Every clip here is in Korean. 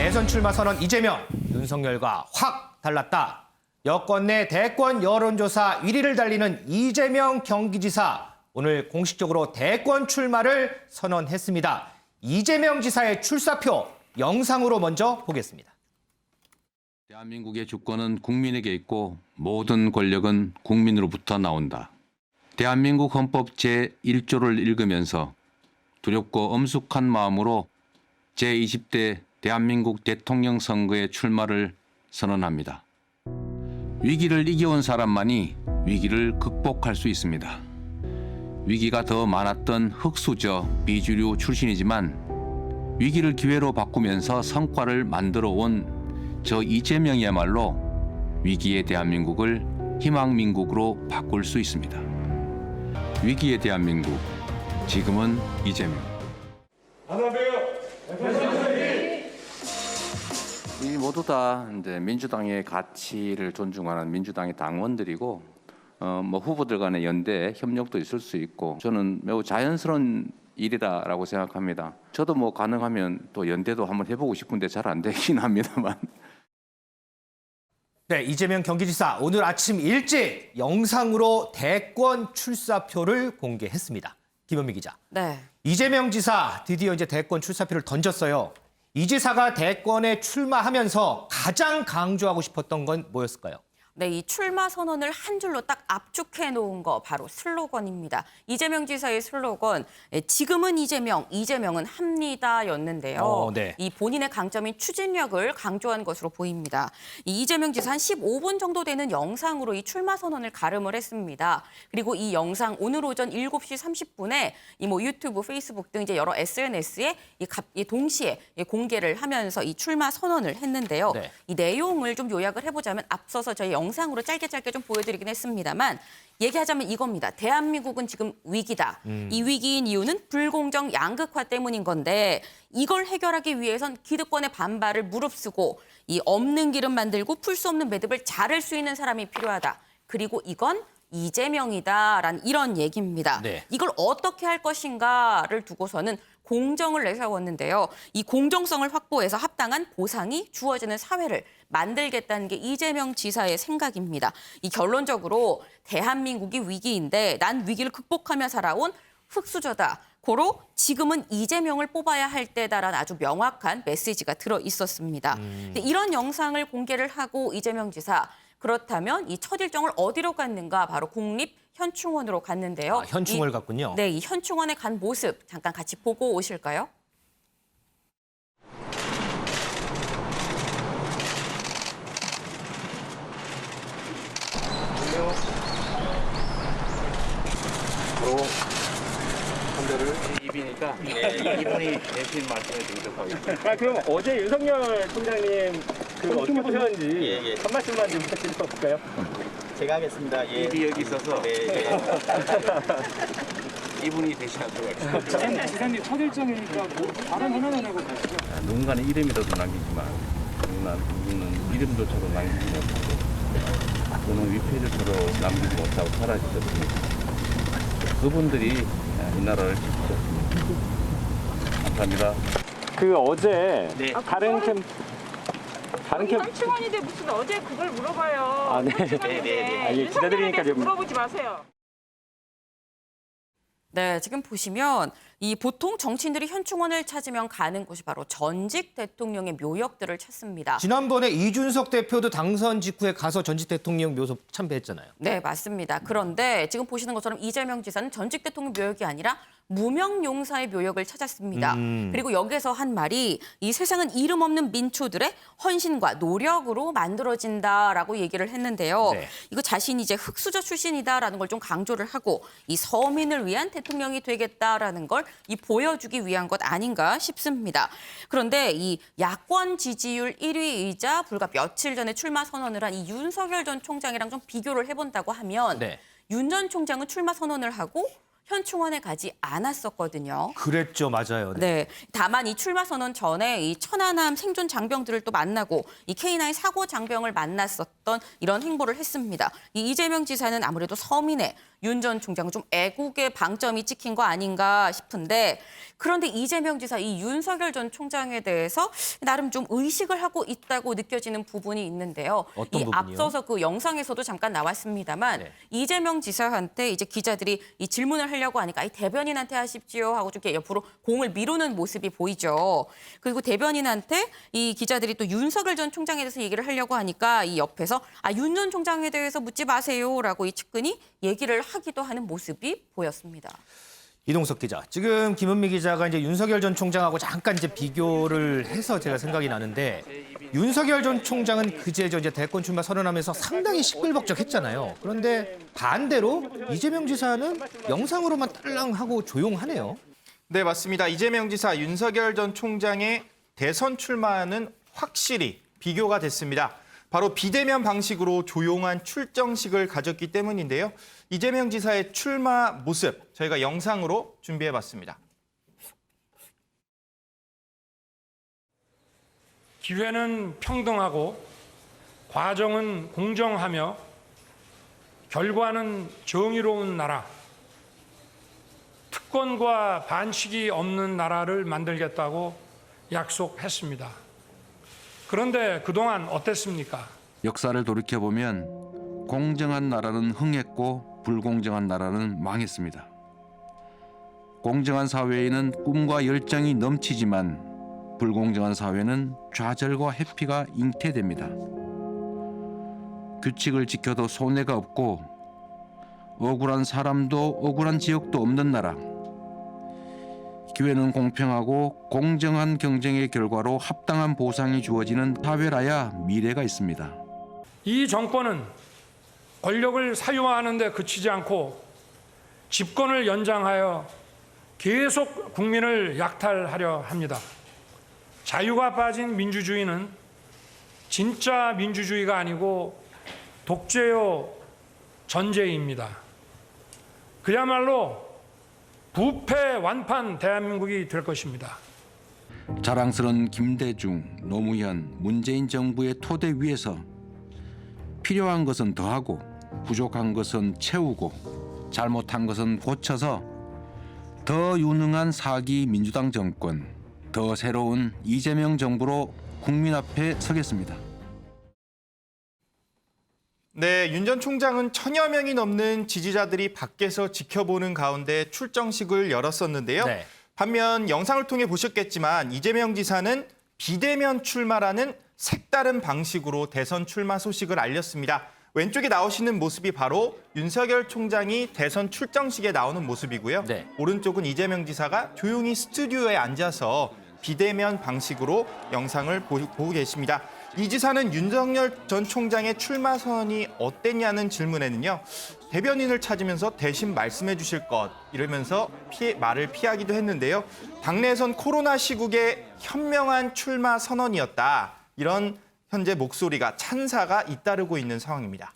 대선 출마 선언 이재명, 윤석열과 확 달랐다. 여권 내 대권 여론조사 1위를 달리는 이재명 경기지사, 오늘 공식적으로 대권 출마를 선언했습니다. 이재명 지사의 출사표 영상으로 먼저 보겠습니다. 대한민국의 주권은 국민에게 있고 모든 권력은 국민으로부터 나온다. 대한민국 헌법 제1조를 읽으면서 두렵고 엄숙한 마음으로 제20대 대한민국 대통령 선거에 출마를 선언합니다. 위기를 이겨온 사람만이 위기를 극복할 수 있습니다. 위기가 더 많았던 흑수저 비주류 출신이지만 위기를 기회로 바꾸면서 성과를 만들어 온 저 이재명이야말로 위기의 대한민국을 희망민국으로 바꿀 수 있습니다. 위기의 대한민국, 지금은 이재명. 이 모두 다 이제 민주당의 가치를 존중하는 민주당의 당원들이고, 후보들 간의 연대 협력도 있을 수 있고, 저는 매우 자연스러운 일이다라고 생각합니다. 저도 가능하면 또 연대도 한번 해보고 싶은데 잘 안 되긴 합니다만. 네, 이재명 경기지사 오늘 아침 일찍 영상으로 대권 출사표를 공개했습니다. 김현미 기자. 네. 이재명 지사 드디어 이제 대권 출사표를 던졌어요. 이 지사가 대권에 출마하면서 가장 강조하고 싶었던 건 뭐였을까요? 네, 이 출마 선언을 한 줄로 딱 압축해 놓은 거 바로 슬로건입니다. 이재명 지사의 슬로건, 지금은 이재명, 이재명은 합니다였는데요. 네. 이 본인의 강점인 추진력을 강조한 것으로 보입니다. 이 이재명 지사 한 15분 정도 되는 영상으로 이 출마 선언을 가름을 했습니다. 그리고 이 영상 오늘 오전 7시 30분에 유튜브, 페이스북 등 이제 여러 SNS에 동시에 공개를 하면서 이 출마 선언을 했는데요. 네. 이 내용을 좀 요약을 해보자면 앞서서 저희 영상으로 짧게 좀 보여드리긴 했습니다만 얘기하자면 이겁니다. 대한민국은 지금 위기다. 이 위기인 이유는 불공정 양극화 때문인 건데 이걸 해결하기 위해선 기득권의 반발을 무릅쓰고 이 없는 기름 만들고 풀 수 없는 매듭을 자를 수 있는 사람이 필요하다. 그리고 이건 이재명이다라는 이런 얘기입니다. 네. 이걸 어떻게 할 것인가를 두고서는 공정을 내세웠는데요. 이 공정성을 확보해서 합당한 보상이 주어지는 사회를 만들겠다는 게 이재명 지사의 생각입니다. 이 결론적으로 대한민국이 위기인데 난 위기를 극복하며 살아온 흑수저다. 고로 지금은 이재명을 뽑아야 할 때다라는 아주 명확한 메시지가 들어 있었습니다. 이런 영상을 공개를 하고 이재명 지사, 그렇다면 이 첫 일정을 어디로 갔는가? 바로 국립현충원으로 갔는데요. 현충원을 갔군요. 네, 이 현충원에 간 모습 잠깐 같이 보고 오실까요? 바로 선대를 입이니까 이분이 대신 말씀해 드리도록 하겠습니다. 그럼 어제 윤석열 총장님 어떻게 보셨는지 한 말씀만 좀 부탁드려도 될까요? 제가 하겠습니다. 입이 여기 있어서 이분이 대신하도록 하겠습니다. 지사님 첫 일정이니까 발언 하나만 하고 가시죠. 누군가는 이름이라도 남기지만 누구는 이름조차도 남기지 못하고 또는 위패조차도 남기지 못하고 사라지셨습니다. 그분들이 이 나라를 지키셨습니다. 감사합니다. 어제 네. 다른 캠 현충원인데 무슨 어제 그걸 물어봐요. 네. 현충원인데 예, 기자들이니까 좀 물어보지 마세요. 네, 지금 보시면 이 보통 정치인들이 현충원을 찾으면 가는 곳이 바로 전직 대통령의 묘역들을 찾습니다. 지난번에 이준석 대표도 당선 직후에 가서 전직 대통령 묘소 참배했잖아요. 네, 맞습니다. 그런데 지금 보시는 것처럼 이재명 지사는 전직 대통령 묘역이 아니라 무명용사의 묘역을 찾았습니다. 그리고 여기서 한 말이 이 세상은 이름 없는 민초들의 헌신과 노력으로 만들어진다라고 얘기를 했는데요. 네. 이거 자신이 이제 흑수저 출신이다라는 걸 좀 강조를 하고 이 서민을 위한 대통령이 되겠다라는 걸 이 보여주기 위한 것 아닌가 싶습니다. 그런데 이 야권 지지율 1위이자 불과 며칠 전에 출마 선언을 한 이 윤석열 전 총장이랑 좀 비교를 해본다고 하면 네. 윤 전 총장은 출마 선언을 하고 현충원에 가지 않았었거든요. 그랬죠, 맞아요. 네. 네. 다만 이 출마 선언 전에 이 천안함 생존 장병들을 또 만나고 이 K9 사고 장병을 만났었던 이런 행보를 했습니다. 이 이재명 지사는 아무래도 서민의 윤 전 총장은 좀 애국의 방점이 찍힌 거 아닌가 싶은데 그런데 이재명 지사 이 윤석열 전 총장에 대해서 나름 좀 의식을 하고 있다고 느껴지는 부분이 있는데요. 어떤 이 부분이요? 앞서서 그 영상에서도 잠깐 나왔습니다만 네. 이재명 지사한테 이제 기자들이 이 질문을 하려고 하니까 이 대변인한테 하십시오 하고 좀 이렇게 옆으로 공을 미루는 모습이 보이죠. 그리고 대변인한테 이 기자들이 또 윤석열 전 총장에 대해서 얘기를 하려고 하니까 이 옆에서 윤 전 총장에 대해서 묻지 마세요라고 이 측근이 얘기를 하기도 하는 모습이 보였습니다. 이동석 기자, 지금 김은미 기자가 이제 윤석열 전 총장하고 잠깐 이제 비교를 해서 제가 생각이 나는데 윤석열 전 총장은 그제 이제 대권 출마 선언하면서 상당히 시끌벅적했잖아요. 그런데 반대로 이재명 지사는 영상으로만 딸랑하고 조용하네요. 네, 맞습니다. 이재명 지사, 윤석열 전 총장의 대선 출마는 확실히 비교가 됐습니다. 바로 비대면 방식으로 조용한 출정식을 가졌기 때문인데요. 이재명 지사의 출마 모습 저희가 영상으로 준비해봤습니다. 기회는 평등하고 과정은 공정하며 결과는 정의로운 나라, 특권과 반칙이 없는 나라를 만들겠다고 약속했습니다. 그런데 그동안 어땠습니까? 역사를 돌이켜보면 공정한 나라는 흥했고 불공정한 나라는 망했습니다. 공정한 사회에는 꿈과 열정이 넘치지만 불공정한 사회는 좌절과 회피가 잉태됩니다. 규칙을 지켜도 손해가 없고 억울한 사람도 억울한 지역도 없는 나라. 기회는 공평하고 공정한 경쟁의 결과로 합당한 보상이 주어지는 사회라야 미래가 있습니다. 이 정권은 권력을 사유화하는 데 그치지 않고 집권을 연장하여 계속 국민을 약탈하려 합니다. 자유가 빠진 민주주의는 진짜 민주주의가 아니고 독재요 전제입니다. 그야말로 부패 완판 대한민국이 될 것입니다. 자랑스러운 김대중, 노무현, 문재인 정부의 토대 위에서 필요한 것은 더하고 부족한 것은 채우고 잘못한 것은 고쳐서 더 유능한 4기 민주당 정권, 더 새로운 이재명 정부로 국민 앞에 서겠습니다. 네, 윤 전 총장은 1000여 명이 넘는 지지자들이 밖에서 지켜보는 가운데 출정식을 열었었는데요. 네. 반면 영상을 통해 보셨겠지만 이재명 지사는 비대면 출마라는 색다른 방식으로 대선 출마 소식을 알렸습니다. 왼쪽에 나오시는 모습이 바로 윤석열 총장이 대선 출정식에 나오는 모습이고요. 네. 오른쪽은 이재명 지사가 조용히 스튜디오에 앉아서 비대면 방식으로 영상을 보고 계십니다. 이 지사는 윤석열 전 총장의 출마 선언이 어땠냐는 질문에는요. 대변인을 찾으면서 대신 말씀해 주실 것 이러면서 말을 피하기도 했는데요. 당내에선 코로나 시국에 현명한 출마 선언이었다. 이런 현재 목소리가 찬사가 잇따르고 있는 상황입니다.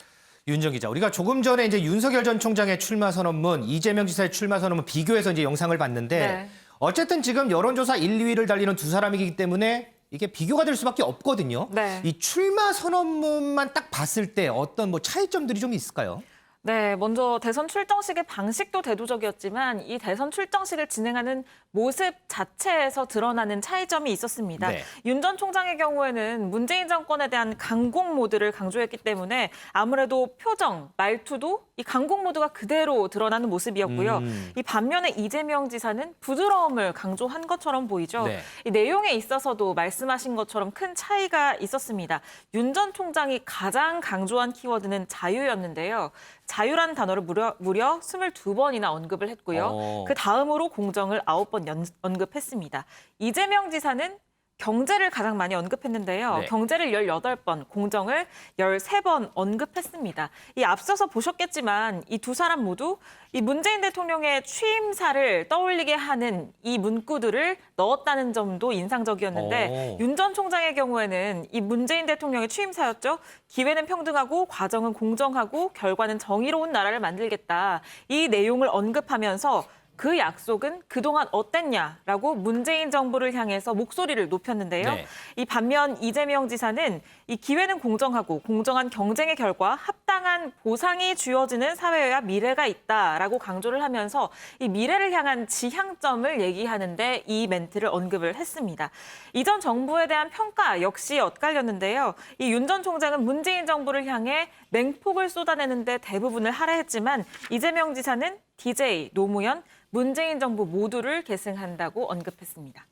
윤정 기자, 우리가 조금 전에 이제 윤석열 전 총장의 출마 선언문, 이재명 지사의 출마 선언문 비교해서 이제 영상을 봤는데 네. 어쨌든 지금 여론조사 1, 2위를 달리는 두 사람이기 때문에 이게 비교가 될 수밖에 없거든요. 네. 이 출마 선언문만 딱 봤을 때 어떤 뭐 차이점들이 좀 있을까요? 네, 먼저 대선 출정식의 방식도 대두적이었지만 이 대선 출정식을 진행하는 모습 자체에서 드러나는 차이점이 있었습니다. 네. 윤 전 총장의 경우에는 문재인 정권에 대한 강공 모드를 강조했기 때문에 아무래도 표정, 말투도 이 강공 모드가 그대로 드러나는 모습이었고요. 이 반면에 이재명 지사는 부드러움을 강조한 것처럼 보이죠. 네. 이 내용에 있어서도 말씀하신 것처럼 큰 차이가 있었습니다. 윤 전 총장이 가장 강조한 키워드는 자유였는데요. 자유라는 단어를 무려 22번이나 언급을 했고요. 그 다음으로 공정을 9번 언급했습니다. 이재명 지사는 경제를 가장 많이 언급했는데요. 네. 경제를 18번, 공정을 13번 언급했습니다. 이 앞서서 보셨겠지만 이 두 사람 모두 이 문재인 대통령의 취임사를 떠올리게 하는 이 문구들을 넣었다는 점도 인상적이었는데 윤 전 총장의 경우에는 이 문재인 대통령의 취임사였죠. 기회는 평등하고 과정은 공정하고 결과는 정의로운 나라를 만들겠다. 이 내용을 언급하면서 그 약속은 그동안 어땠냐라고 문재인 정부를 향해서 목소리를 높였는데요. 네. 이 반면 이재명 지사는 이 기회는 공정하고 공정한 경쟁의 결과 합당한 보상이 주어지는 사회여야 미래가 있다라고 강조를 하면서 이 미래를 향한 지향점을 얘기하는데 이 멘트를 언급을 했습니다. 이전 정부에 대한 평가 역시 엇갈렸는데요. 이 윤 전 총장은 문재인 정부를 향해 맹폭을 쏟아내는데 대부분을 할애했지만 이재명 지사는 DJ, 노무현, 문재인 정부 모두를 계승한다고 언급했습니다.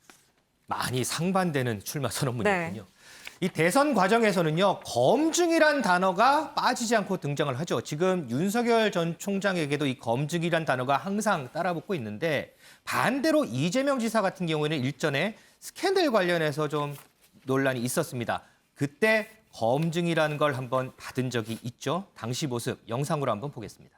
많이 상반되는 출마 선언문이었군요. 이 대선 과정에서는요, 검증이란 단어가 빠지지 않고 등장을 하죠. 지금 윤석열 전 총장에게도 이 검증이란 단어가 항상 따라붙고 있는데 반대로 이재명 지사 같은 경우에는 일전에 스캔들 관련해서 좀 논란이 있었습니다. 그때 검증이라는 걸 한번 받은 적이 있죠. 당시 모습 영상으로 한번 보겠습니다.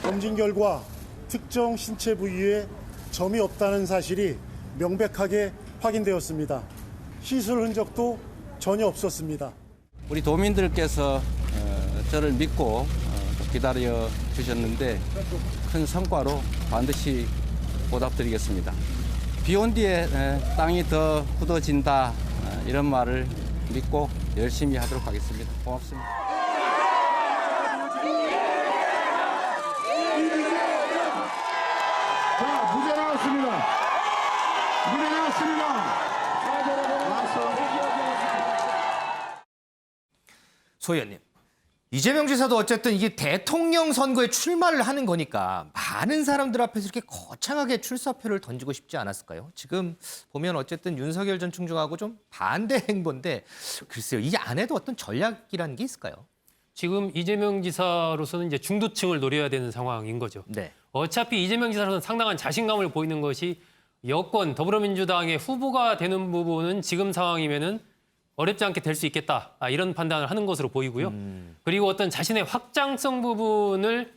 검진 결과 특정 신체 부위에 점이 없다는 사실이 명백하게 확인되었습니다. 시술 흔적도 전혀 없었습니다. 우리 도민들께서 저를 믿고 기다려 주셨는데 큰 성과로 반드시 보답드리겠습니다. 비 온 뒤에 땅이 더 굳어진다 이런 말을 믿고 열심히 하도록 하겠습니다. 고맙습니다. 자, 무죄 나왔습니다. 무죄 나왔습니다. 소 의원님, 이재명 지사도 어쨌든 이게 대통령 선거에 출마를 하는 거니까 많은 사람들 앞에서 이렇게 거창하게 출사표를 던지고 싶지 않았을까요? 지금 보면 어쨌든 윤석열 전 총장하고 좀 반대 행보인데 글쎄요, 이 안에도 어떤 전략이라는 게 있을까요? 지금 이재명 지사로서는 이제 중도층을 노려야 되는 상황인 거죠. 네. 어차피 이재명 지사로서는 상당한 자신감을 보이는 것이 여권 더불어민주당의 후보가 되는 부분은 지금 상황이면은 어렵지 않게 될 수 있겠다. 이런 판단을 하는 것으로 보이고요. 그리고 어떤 자신의 확장성 부분을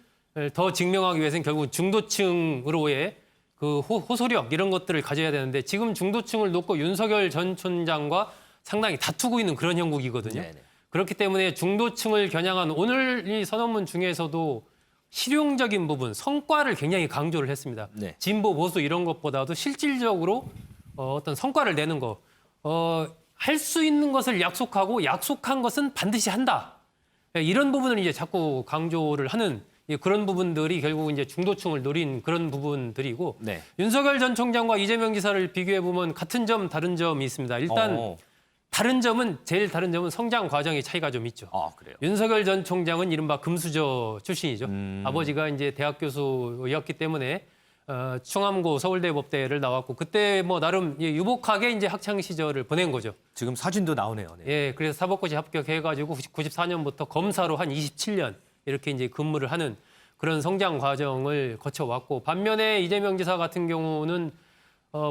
더 증명하기 위해서는 결국 중도층으로의 그 호소력 이런 것들을 가져야 되는데 지금 중도층을 놓고 윤석열 전 총장과 상당히 다투고 있는 그런 형국이거든요. 네네. 그렇기 때문에 중도층을 겨냥한 오늘 이 선언문 중에서도 실용적인 부분, 성과를 굉장히 강조를 했습니다. 네. 진보, 보수 이런 것보다도 실질적으로 어떤 성과를 내는 거. 할 수 있는 것을 약속하고 약속한 것은 반드시 한다. 이런 부분을 이제 자꾸 강조를 하는 그런 부분들이 결국 이제 중도층을 노린 그런 부분들이고 네. 윤석열 전 총장과 이재명 지사를 비교해 보면 같은 점 다른 점이 있습니다. 일단 제일 다른 점은 성장 과정의 차이가 좀 있죠. 그래요. 윤석열 전 총장은 이른바 금수저 출신이죠. 아버지가 이제 대학 교수였기 때문에 충암고 서울대 법대를 나왔고 그때 뭐 나름 유복하게 이제 학창 시절을 보낸 거죠. 지금 사진도 나오네요. 네. 예, 그래서 사법고시 합격해가지고 94년부터 검사로 한 27년 이렇게 이제 근무를 하는 그런 성장 과정을 거쳐왔고 반면에 이재명 지사 같은 경우는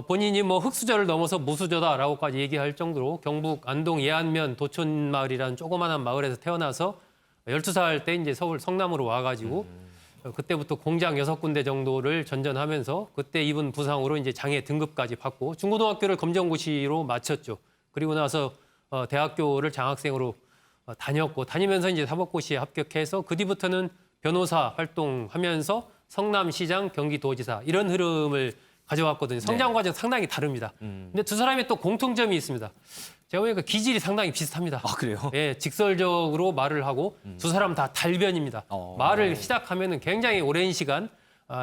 본인이 뭐 흑수저를 넘어서 무수저다라고까지 얘기할 정도로 경북 안동 예안면 도촌마을이라는 조그마한 마을에서 태어나서 12살 때 이제 서울 성남으로 와가지고 그때부터 공장 6군데 정도를 전전하면서 그때 입은 부상으로 이제 장애 등급까지 받고 중고등학교를 검정고시로 마쳤죠. 그리고 나서 대학교를 장학생으로 다녔고 다니면서 이제 사법고시에 합격해서 그 뒤부터는 변호사 활동하면서 성남시장, 경기도지사 이런 흐름을 가져왔거든요. 성장 과정 상당히 다릅니다. 근데 두 사람이 또 공통점이 있습니다. 제가 보니까 기질이 상당히 비슷합니다. 그래요? 예, 직설적으로 말을 하고 두 사람 다 달변입니다. 말을 시작하면은 굉장히 오랜 시간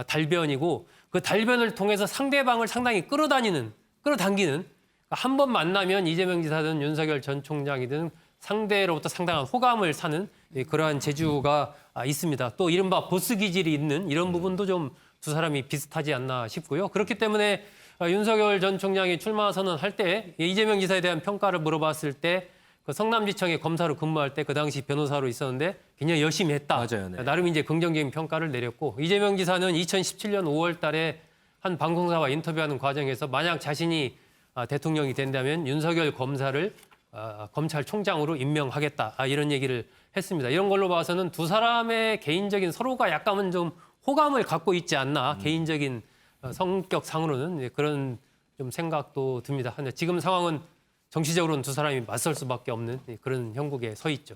달변이고 그 달변을 통해서 상대방을 상당히 끌어당기는 한 번 만나면 이재명 지사든 윤석열 전 총장이든 상대로부터 상당한 호감을 사는 그러한 재주가 있습니다. 또 이른바 보스 기질이 있는 이런 부분도 좀 두 사람이 비슷하지 않나 싶고요. 그렇기 때문에 윤석열 전 총장이 출마 선언할 때 이재명 지사에 대한 평가를 물어봤을 때 그 성남지청에 검사로 근무할 때 그 당시 변호사로 있었는데 굉장히 열심히 했다. 맞아요. 네. 나름 이제 긍정적인 평가를 내렸고 이재명 지사는 2017년 5월 달에 한 방송사와 인터뷰하는 과정에서 만약 자신이 대통령이 된다면 윤석열 검사를 검찰총장으로 임명하겠다. 이런 얘기를 했습니다. 이런 걸로 봐서는 두 사람의 개인적인 서로가 약간은 좀 호감을 갖고 있지 않나 개인적인 성격상으로는 그런 좀 생각도 듭니다. 근데 지금 상황은 정치적으로는 두 사람이 맞설 수밖에 없는 그런 형국에 서 있죠.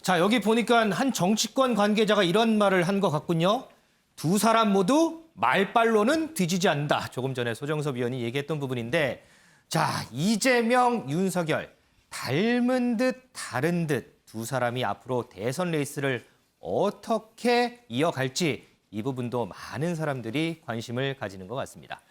자, 여기 보니까 한 정치권 관계자가 이런 말을 한 것 같군요. 두 사람 모두 말빨로는 뒤지지 않는다. 조금 전에 소정섭 의원이 얘기했던 부분인데, 자, 이재명, 윤석열 닮은 듯 다른 듯 두 사람이 앞으로 대선 레이스를 어떻게 이어갈지 이 부분도 많은 사람들이 관심을 가지는 것 같습니다.